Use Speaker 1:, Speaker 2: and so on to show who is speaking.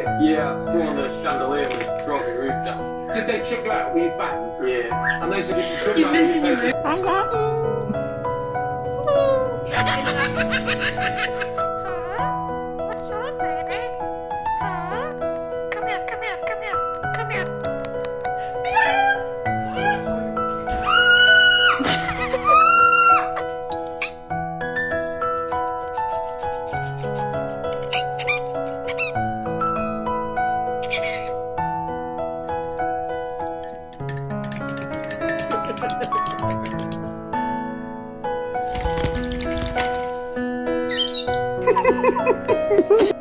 Speaker 1: Yeah, I saw the chandelier was dropping the roof down.
Speaker 2: Did they check you out? Were you banned?
Speaker 1: Yeah.
Speaker 2: And they said if you come
Speaker 3: You're
Speaker 2: back,
Speaker 3: missing
Speaker 2: you
Speaker 3: your
Speaker 2: pay
Speaker 3: move.
Speaker 4: What's wrong, baby? Huh? Come here, come here, come here, come here.
Speaker 3: Ha ha ha ha!